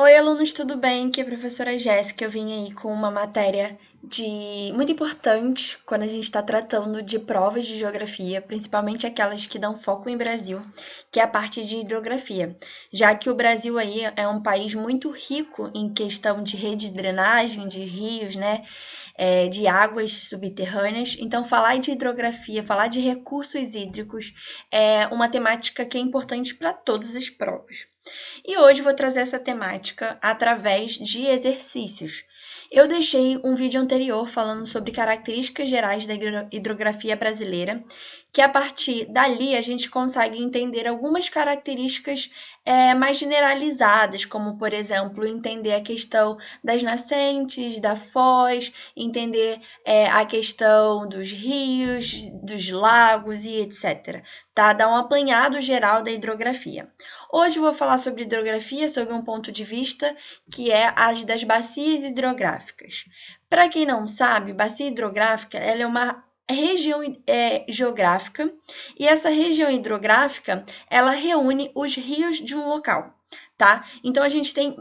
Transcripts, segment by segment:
Oi, alunos, tudo bem? Aqui é a professora Jéssica. Eu vim aí com uma matéria muito importante quando a gente está tratando de provas de geografia, principalmente aquelas que dão foco em Brasil, que é a parte de hidrografia, já que o Brasil aí é um país muito rico em questão de rede de drenagem, de rios, né, de águas subterrâneas. Então, falar de hidrografia, falar de recursos hídricos é uma temática que é importante para todas as provas. E hoje vou trazer essa temática através de exercícios. Eu deixei um vídeo anterior falando sobre características gerais da hidrografia brasileira, que a partir dali a gente consegue entender algumas características mais generalizadas, como, por exemplo, entender a questão das nascentes, da foz, entender a questão dos rios, dos lagos e etc. Tá? Dar um apanhado geral da hidrografia. Hoje eu vou falar sobre hidrografia sob um ponto de vista que é as das bacias hidrográficas. Para quem não sabe, bacia hidrográfica ela é uma região geográfica e essa região hidrográfica ela reúne os rios de um local. Tá? Então a gente tem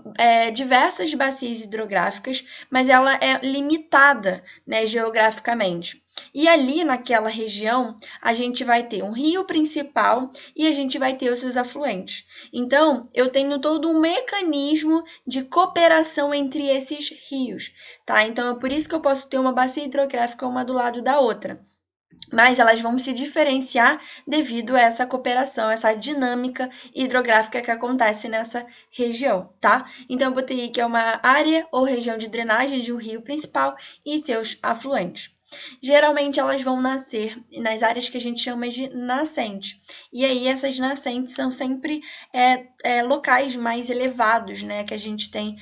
diversas bacias hidrográficas, mas ela é limitada, né, geograficamente. E ali naquela região a gente vai ter um rio principal e a gente vai ter os seus afluentes. Então, eu tenho todo um mecanismo de cooperação entre esses rios, tá? Então, é por isso que eu posso ter uma bacia hidrográfica uma do lado da outra. Mas elas vão se diferenciar devido a essa cooperação, essa dinâmica hidrográfica que acontece nessa região, tá? Então, eu botei que é uma área ou região de drenagem de um rio principal e seus afluentes. Geralmente elas vão nascer nas áreas que a gente chama de nascente. E aí essas nascentes são sempre locais mais elevados, né, que a gente tem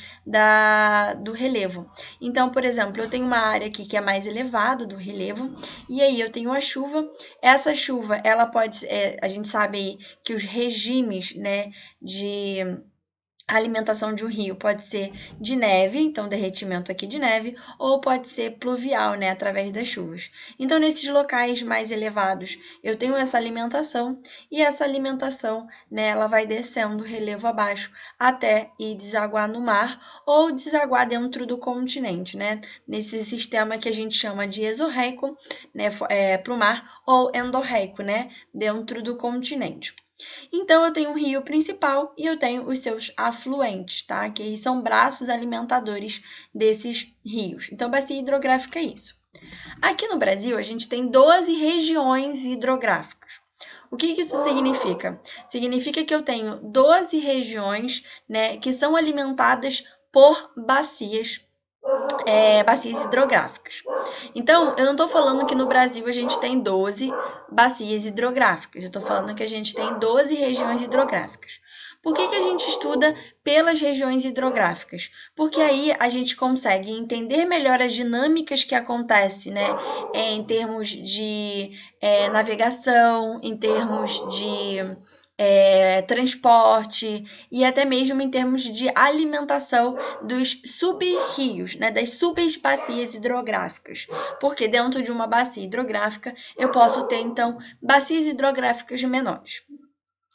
do relevo. Então, por exemplo, eu tenho uma área aqui que é mais elevada do relevo, e aí eu tenho a chuva. Essa chuva, ela pode, a gente sabe aí que os regimes, né, de a alimentação de um rio pode ser de neve, então derretimento aqui de neve, ou pode ser pluvial, né, através das chuvas. Então, nesses locais mais elevados, eu tenho essa alimentação e essa alimentação, né, ela vai descendo relevo abaixo até ir desaguar no mar ou desaguar dentro do continente, né, nesse sistema que a gente chama de exorreico, né, para o mar, ou endorreico, né, dentro do continente. Então, eu tenho um rio principal e eu tenho os seus afluentes, tá? Que são braços alimentadores desses rios. Então, bacia hidrográfica é isso. Aqui no Brasil, a gente tem 12 regiões hidrográficas. O que isso significa? Significa que eu tenho 12 regiões, né, que são alimentadas por bacias hidrográficas. Então, eu não estou falando que no Brasil a gente tem 12 bacias hidrográficas, eu estou falando que a gente tem 12 regiões hidrográficas. Por que a gente estuda pelas regiões hidrográficas? Porque aí a gente consegue entender melhor as dinâmicas que acontecem, né, em termos de navegação, em termos de transporte e até mesmo em termos de alimentação dos sub-rios, né, das subbacias hidrográficas. Porque dentro de uma bacia hidrográfica eu posso ter, então, bacias hidrográficas menores.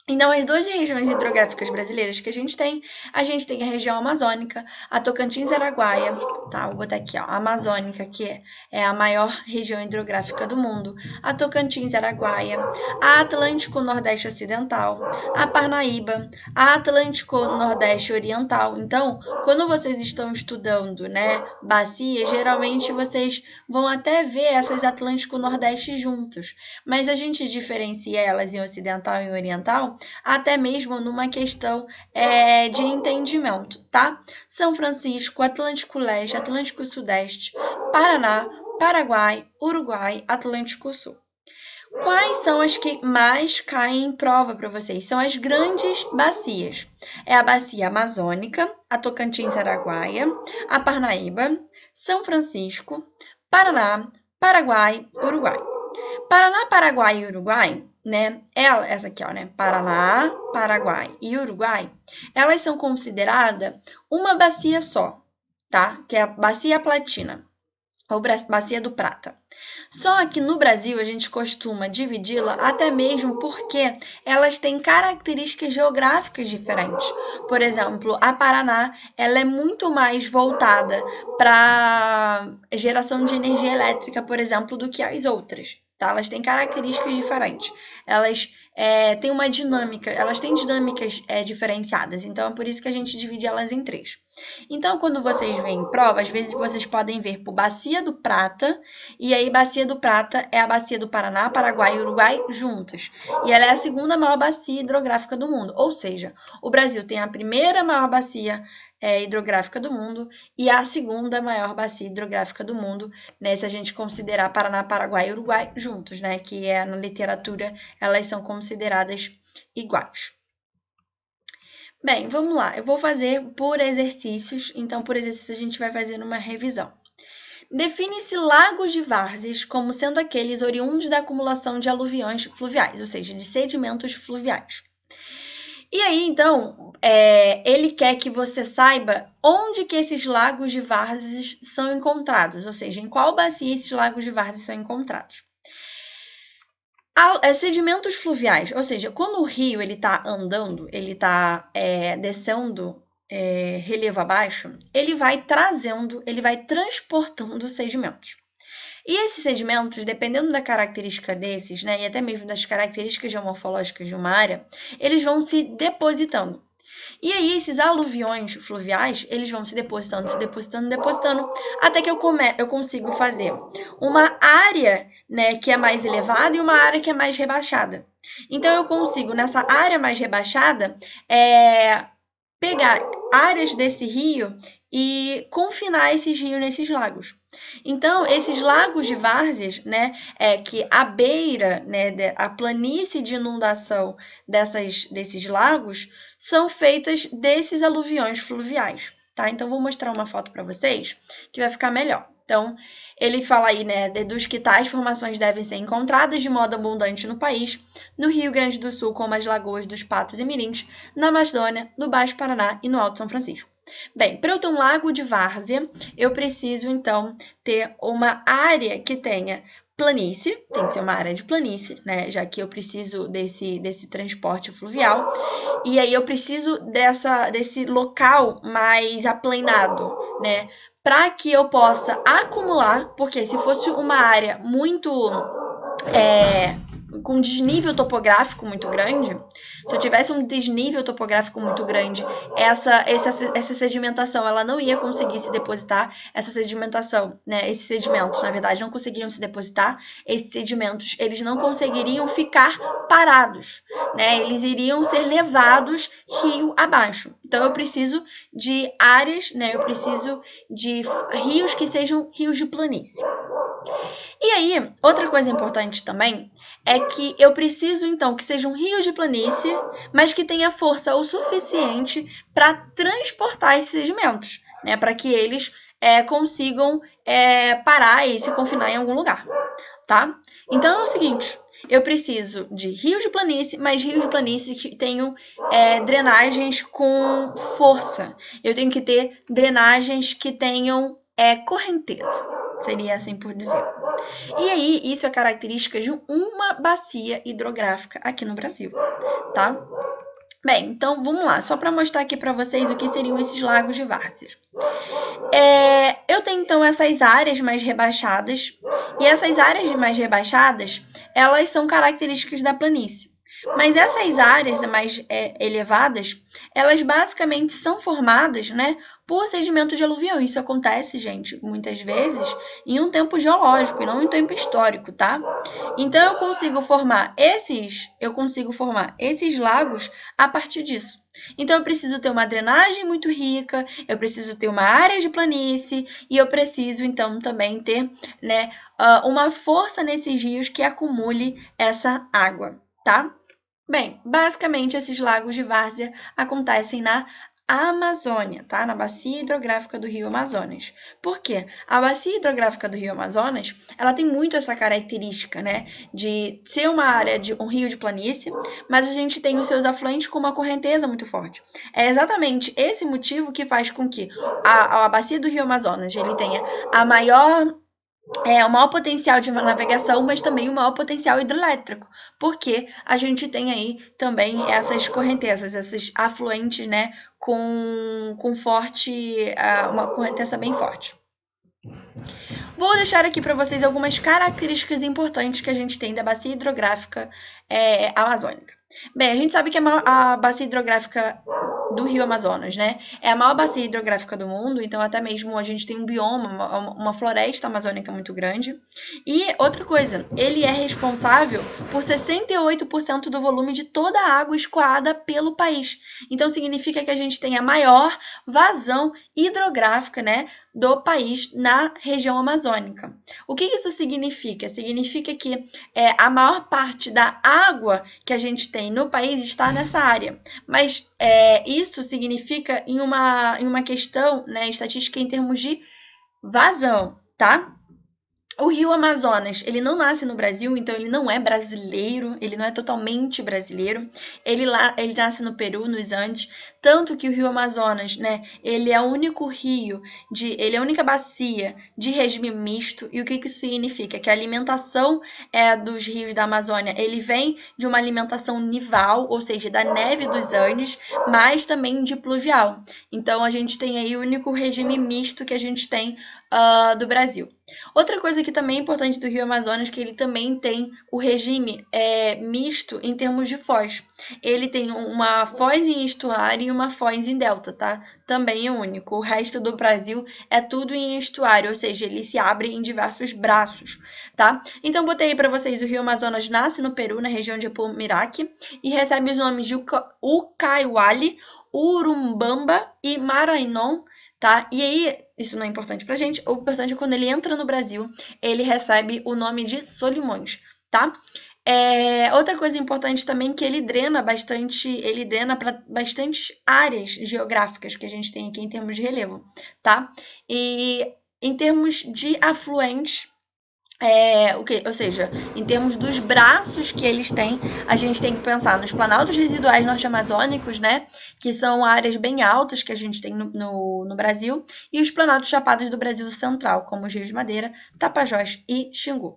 Então, as 12 regiões hidrográficas brasileiras que a gente tem a região amazônica, a Tocantins-Araguaia, tá? Vou botar aqui, ó, a Amazônica, que é a maior região hidrográfica do mundo, a Tocantins-Araguaia, a Atlântico-Nordeste Ocidental, a Parnaíba, a Atlântico-Nordeste Oriental. Então, quando vocês estão estudando, né, bacia, geralmente vocês vão até ver essas Atlântico-Nordeste juntos, mas a gente diferencia elas em ocidental e oriental até mesmo numa questão de entendimento, tá? São Francisco, Atlântico Leste, Atlântico Sudeste, Paraná, Paraguai, Uruguai, Atlântico Sul. Quais são as que mais caem em prova para vocês? São as grandes bacias. É a bacia amazônica, a Tocantins-Araguaia, a Parnaíba, São Francisco, Paraná, Paraguai, Uruguai. Paraná, Paraguai e Uruguai, né? Essa aqui, ó, né? Paraná, Paraguai e Uruguai, elas são consideradas uma bacia só, tá? Que é a bacia platina. ou Bacia do Prata. Só que no Brasil a gente costuma dividi-la até mesmo porque elas têm características geográficas diferentes. Por exemplo, a Paraná, ela é muito mais voltada para geração de energia elétrica, por exemplo, do que as outras. Tá? Elas têm características diferentes. Elas têm uma dinâmica, elas têm dinâmicas diferenciadas. Então é por isso que a gente divide elas em três. Então, quando vocês veem prova, às vezes vocês podem ver por Bacia do Prata, e aí Bacia do Prata é a bacia do Paraná, Paraguai e Uruguai juntas. E ela é a segunda maior bacia hidrográfica do mundo. Ou seja, o Brasil tem a primeira maior bacia hidrográfica do mundo e a segunda maior bacia hidrográfica do mundo, né, se a gente considerar Paraná, Paraguai e Uruguai juntos, né, que na literatura elas são consideradas iguais. Bem, vamos lá. Eu vou fazer por exercícios, então por exercício a gente vai fazer uma revisão. Define-se lagos de várzeas como sendo aqueles oriundos da acumulação de aluviões fluviais, ou seja, de sedimentos fluviais. E aí, então, ele quer que você saiba onde que esses lagos de várzeas são encontrados, ou seja, em qual bacia esses lagos de várzeas são encontrados. Sedimentos fluviais, ou seja, quando o rio ele está andando, ele está descendo relevo abaixo, ele vai trazendo, ele vai transportando sedimentos. E esses sedimentos, dependendo da característica desses, né, e até mesmo das características geomorfológicas de uma área, eles vão se depositando. E aí, esses aluviões fluviais, eles vão se depositando, até que eu consigo fazer uma área, né, que é mais elevada e uma área que é mais rebaixada. Então, eu consigo, nessa área mais rebaixada, pegar áreas desse rio e confinar esses rios nesses lagos. Então, esses lagos de várzeas, né, que a beira, né, a planície de inundação desses lagos, são feitas desses aluviões fluviais, tá? Então, vou mostrar uma foto para vocês que vai ficar melhor. Então, ele fala aí, né, deduz que tais formações devem ser encontradas de modo abundante no país, no Rio Grande do Sul, como as lagoas dos Patos e Mirins, na Amazônia, no Baixo Paraná e no Alto São Francisco. Bem, para eu ter um lago de várzea, eu preciso, então, ter uma área que tenha planície, tem que ser uma área de planície, né, já que eu preciso desse transporte fluvial, e aí eu preciso desse local mais aplanado, né, para que eu possa acumular, porque se fosse uma área muito com desnível topográfico muito grande, se eu tivesse um desnível topográfico muito grande, essa sedimentação ela não ia conseguir se depositar, essa sedimentação, né, esses sedimentos, na verdade, não conseguiriam se depositar, esses sedimentos, eles não conseguiriam ficar parados, né, eles iriam ser levados rio abaixo. Então, eu preciso de áreas, né, eu preciso de rios que sejam rios de planície. E aí, outra coisa importante também é que eu preciso, então, que seja um rio de planície, mas que tenha força o suficiente para transportar esses sedimentos, né? Para que eles consigam parar e se confinar em algum lugar, tá? Então é o seguinte, eu preciso de rios de planície, mas rios de planície que tenham drenagens com força. Eu tenho que ter drenagens que tenham correnteza, seria assim por dizer. E aí, isso é característica de uma bacia hidrográfica aqui no Brasil, tá? Bem, então vamos lá, só para mostrar aqui para vocês o que seriam esses lagos de várzeas. Eu tenho então essas áreas mais rebaixadas, e essas áreas mais rebaixadas, elas são características da planície. Mas essas áreas mais elevadas, elas basicamente são formadas, né, por sedimentos de aluvião. Isso acontece, gente, muitas vezes em um tempo geológico e não em um tempo histórico, tá? Então eu consigo formar esses lagos a partir disso. Então eu preciso ter uma drenagem muito rica, eu preciso ter uma área de planície e eu preciso então também ter, né, uma força nesses rios que acumule essa água, tá? Bem, basicamente esses lagos de várzea acontecem na Amazônia, tá? Na bacia hidrográfica do Rio Amazonas. Por quê? A bacia hidrográfica do Rio Amazonas, ela tem muito essa característica, né, de ser uma área de um rio de planície, mas a gente tem os seus afluentes com uma correnteza muito forte. É exatamente esse motivo que faz com que a bacia do Rio Amazonas ele tenha a maior o maior potencial de navegação, mas também o maior potencial hidrelétrico, porque a gente tem aí também essas correntezas, esses afluentes, né, com forte, uma correnteza bem forte. Vou deixar aqui para vocês algumas características importantes que a gente tem da bacia hidrográfica amazônica. Bem, a gente sabe que a bacia hidrográfica do Rio Amazonas, né? É a maior bacia hidrográfica do mundo, então até mesmo a gente tem um bioma, uma floresta amazônica muito grande. E outra coisa, ele é responsável por 68% do volume de toda a água escoada pelo país. Então significa que a gente tem a maior vazão hidrográfica, né, do país na região amazônica. O que isso significa? Significa que a maior parte da água que a gente tem no país está nessa área. Mas isso significa em uma questão, né, estatística em termos de vazão, tá? O Rio Amazonas, ele não nasce no Brasil, então ele não é brasileiro, ele não é totalmente brasileiro. Ele nasce no Peru, nos Andes, tanto que o Rio Amazonas, né, ele é o único ele é a única bacia de regime misto. E o que isso significa? Que a alimentação dos rios da Amazônia, ele vem de uma alimentação nival, ou seja, da neve dos Andes, mas também de pluvial. Então a gente tem aí o único regime misto que a gente tem do Brasil. Outra coisa que também é importante do Rio Amazonas é que ele também tem o regime misto em termos de foz. Ele tem uma foz em estuário e uma foz em delta, tá? Também é único. O resto do Brasil é tudo em estuário, ou seja, ele se abre em diversos braços, tá? Então botei aí para vocês, o Rio Amazonas nasce no Peru, na região de Apomiraque, e recebe os nomes de Ucaiali, Urumbamba e Marañón, tá? E aí, isso não é importante pra gente, o importante é quando ele entra no Brasil, ele recebe o nome de Solimões, tá? Outra coisa importante também é que ele drena para bastantes áreas geográficas que a gente tem aqui em termos de relevo, tá? E em termos de afluentes, ou seja, em termos dos braços que eles têm, a gente tem que pensar nos planaltos residuais norte-amazônicos, né? Que são áreas bem altas que a gente tem no Brasil, e os planaltos chapados do Brasil central, como os rios de Madeira, Tapajós e Xingu.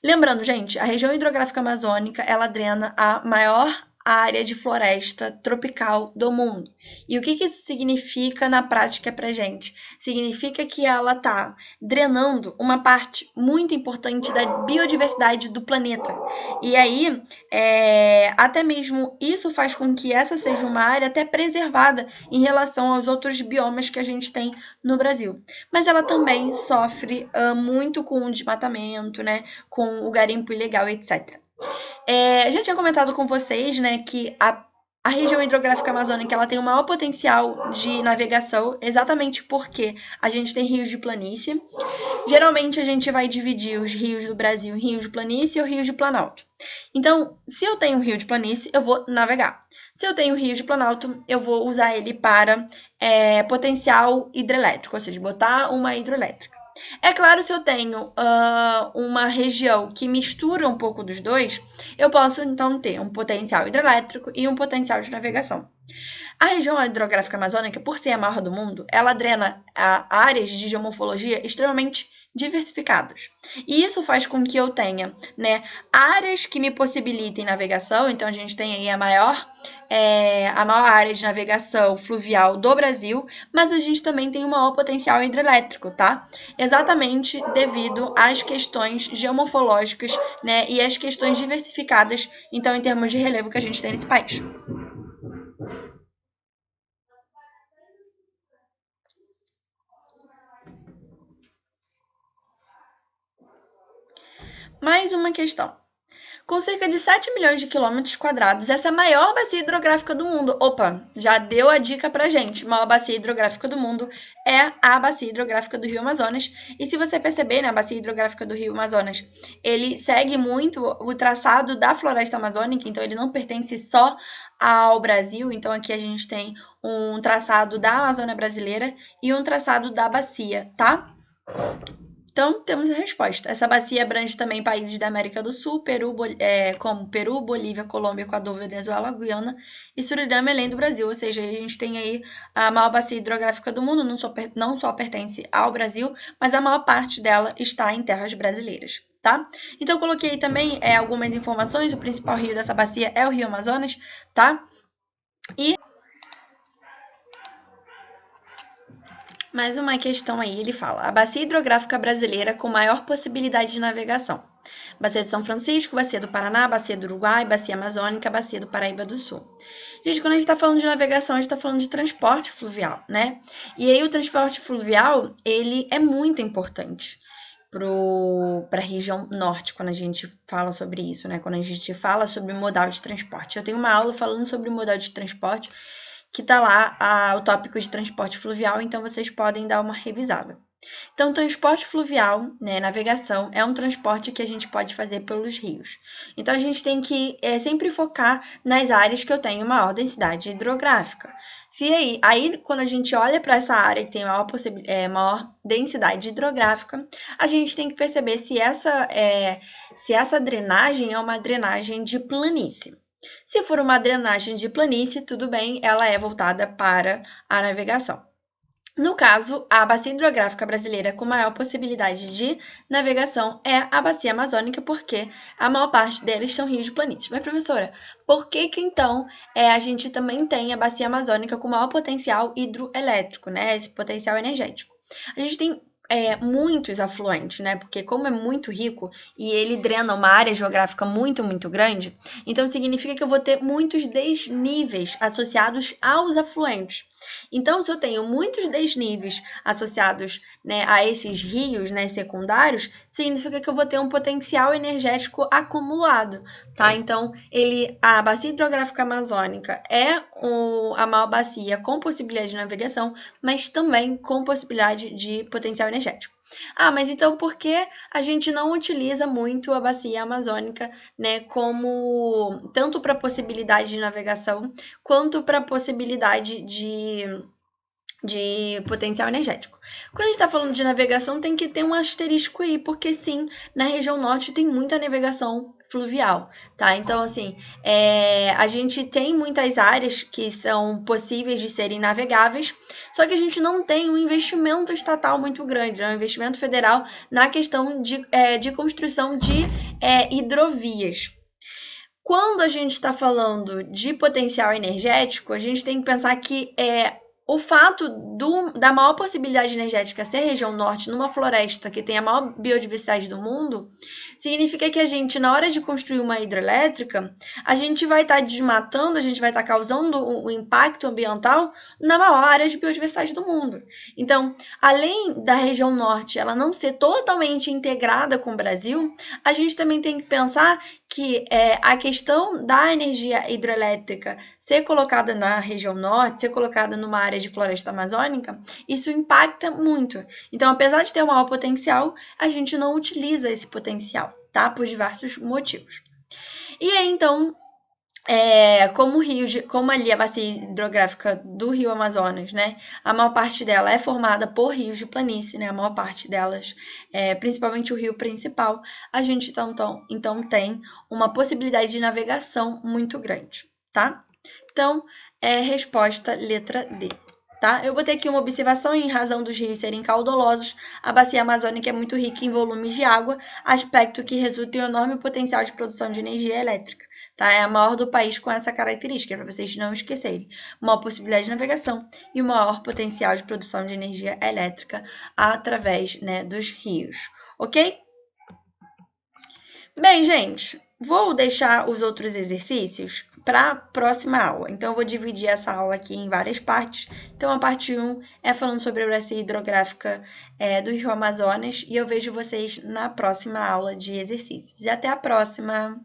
Lembrando, gente, a região hidrográfica amazônica, ela drena a maior área de floresta tropical do mundo. E o que isso significa na prática pra gente? Significa que ela está drenando uma parte muito importante da biodiversidade do planeta. E aí, até mesmo isso faz com que essa seja uma área até preservada em relação aos outros biomas que a gente tem no Brasil. Mas ela também sofre muito com o desmatamento, né? Com o garimpo ilegal, etc. Já tinha comentado com vocês, né, que a região hidrográfica amazônica ela tem o maior potencial de navegação, exatamente porque a gente tem rios de planície. Geralmente a gente vai dividir os rios do Brasil em rios de planície ou rios de planalto. Então, se eu tenho um rio de planície, eu vou navegar. Se eu tenho um rio de planalto, eu vou usar ele para potencial hidrelétrico, ou seja, botar uma hidrelétrica. É claro, se eu tenho uma região que mistura um pouco dos dois, eu posso então ter um potencial hidrelétrico e um potencial de navegação. A região hidrográfica amazônica, por ser a maior do mundo, ela drena áreas de geomorfologia extremamente diversificadas. E isso faz com que eu tenha, né, áreas que me possibilitem navegação. Então a gente tem aí a maior área de navegação fluvial do Brasil, mas a gente também tem o maior potencial hidrelétrico, tá? Exatamente devido às questões geomorfológicas, né, e às questões diversificadas, então, em termos de relevo que a gente tem nesse país. Mais uma questão. Com cerca de 7 milhões de quilômetros quadrados, essa é a maior bacia hidrográfica do mundo. Opa, já deu a dica pra gente. A maior bacia hidrográfica do mundo é a bacia hidrográfica do Rio Amazonas. E se você perceber, né, a bacia hidrográfica do Rio Amazonas, ele segue muito o traçado da floresta amazônica, então ele não pertence só ao Brasil. Então aqui a gente tem um traçado da Amazônia brasileira e um traçado da bacia, tá? Então, temos a resposta. Essa bacia abrange também países da América do Sul, como Peru, Bolívia, Colômbia, Equador, Venezuela, Guiana e Suriname, além do Brasil. Ou seja, a gente tem aí a maior bacia hidrográfica do mundo, não só pertence ao Brasil, mas a maior parte dela está em terras brasileiras. Tá? Então, eu coloquei também algumas informações. O principal rio dessa bacia é o Rio Amazonas, tá? E mais uma questão aí, ele fala: a bacia hidrográfica brasileira com maior possibilidade de navegação. Bacia de São Francisco, Bacia do Paraná, Bacia do Uruguai, Bacia Amazônica, Bacia do Paraíba do Sul. Gente, quando a gente está falando de navegação, a gente está falando de transporte fluvial, né? E aí o transporte fluvial, ele é muito importante para a região norte, quando a gente fala sobre isso, né? Quando a gente fala sobre modal de transporte. Eu tenho uma aula falando sobre modal de transporte, que tá lá o tópico de transporte fluvial, então vocês podem dar uma revisada. Então, transporte fluvial, né, navegação, é um transporte que a gente pode fazer pelos rios. Então, a gente tem que sempre focar nas áreas que eu tenho maior densidade hidrográfica. Aí quando a gente olha para essa área que tem maior densidade hidrográfica, a gente tem que perceber se essa drenagem é uma drenagem de planície. Se for uma drenagem de planície, tudo bem, ela é voltada para a navegação. No caso, a bacia hidrográfica brasileira com maior possibilidade de navegação é a bacia amazônica, porque a maior parte deles são rios de planícies. Mas, professora, por que então a gente também tem a bacia amazônica com maior potencial hidroelétrico, né? Esse potencial energético? A gente tem muitos afluentes, né? Porque como é muito rico e ele drena uma área geográfica muito, muito grande, então significa que eu vou ter muitos desníveis associados aos afluentes. Então, se eu tenho muitos desníveis associados, né, a esses rios, né, secundários, significa que eu vou ter um potencial energético acumulado, tá? Então, a bacia hidrográfica amazônica é a maior bacia com possibilidade de navegação, mas também com possibilidade de potencial energético. Ah, mas então por que a gente não utiliza muito a bacia amazônica, né, como tanto para possibilidade de navegação quanto para possibilidade de potencial energético? Quando a gente está falando de navegação, tem que ter um asterisco aí, porque sim, na região norte tem muita navegação fluvial, tá? Então, assim, a gente tem muitas áreas que são possíveis de serem navegáveis, só que a gente não tem um investimento estatal muito grande, né? Um investimento federal na questão de construção de hidrovias. Quando a gente está falando de potencial energético, a gente tem que pensar que o fato da maior possibilidade energética ser região norte, numa floresta que tem a maior biodiversidade do mundo, significa que a gente, na hora de construir uma hidrelétrica, a gente vai estar desmatando, a gente vai estar causando o impacto ambiental na maior área de biodiversidade do mundo. Então, além da região norte ela não ser totalmente integrada com o Brasil, a gente também tem que pensar que a questão da energia hidrelétrica ser colocada na região norte, ser colocada numa área de floresta amazônica, isso impacta muito. Então, apesar de ter um maior potencial, a gente não utiliza esse potencial, tá? Por diversos motivos. E aí, então, como ali a bacia hidrográfica do Rio Amazonas, né? A maior parte dela é formada por rios de planície, né? A maior parte delas, principalmente o rio principal, a gente então tem uma possibilidade de navegação muito grande, tá? Então, resposta letra D. Tá? Eu botei aqui uma observação: em razão dos rios serem caudalosos, a bacia amazônica é muito rica em volumes de água, aspecto que resulta em um enorme potencial de produção de energia elétrica. Tá? É a maior do país com essa característica, para vocês não esquecerem. Maior possibilidade de navegação e o maior potencial de produção de energia elétrica através, né, dos rios. Ok? Bem, gente, vou deixar os outros exercícios para a próxima aula. Então, eu vou dividir essa aula aqui em várias partes. Então, a parte 1 é falando sobre a bacia hidrográfica do Rio Amazonas e eu vejo vocês na próxima aula de exercícios. E até a próxima!